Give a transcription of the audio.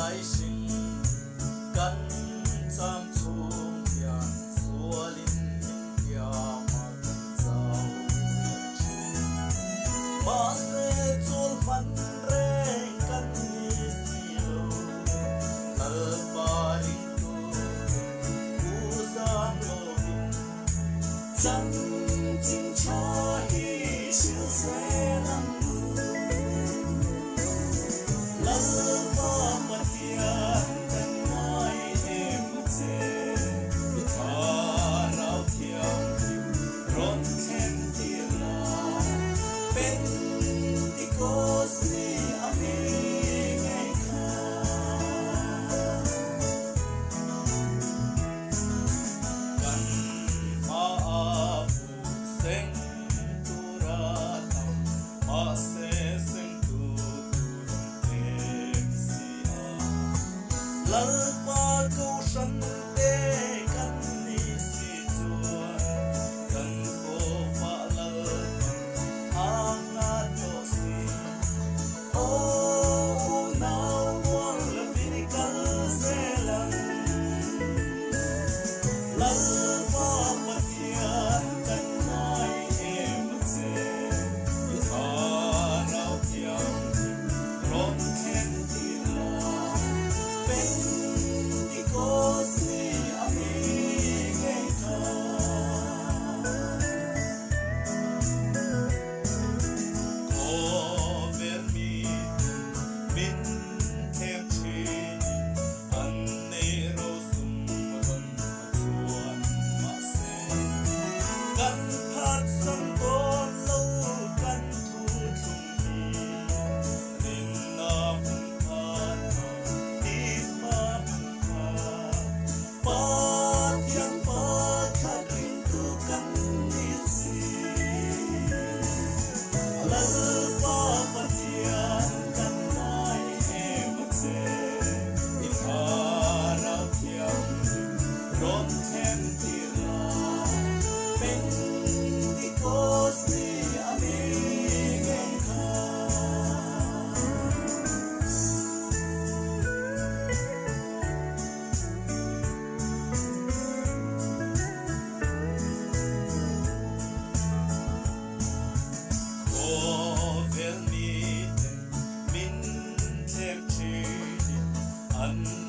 lại sinh căn trăm chung hiền xua linh kia mà cần giàu mà sẽ chôn phấn rê căn ni siêu thở ba linh tu u giang lô đình chân chính cho hi siêu sẽ lắm lỡ qua câu sân đê căn ni si chua cần cô phá lỡ hàng ngát đồ si ô nào buông là vì căn xe lăng lỡ qua bất thiện cần nói em dễ thả nào thiêng rộn khen tiền là anh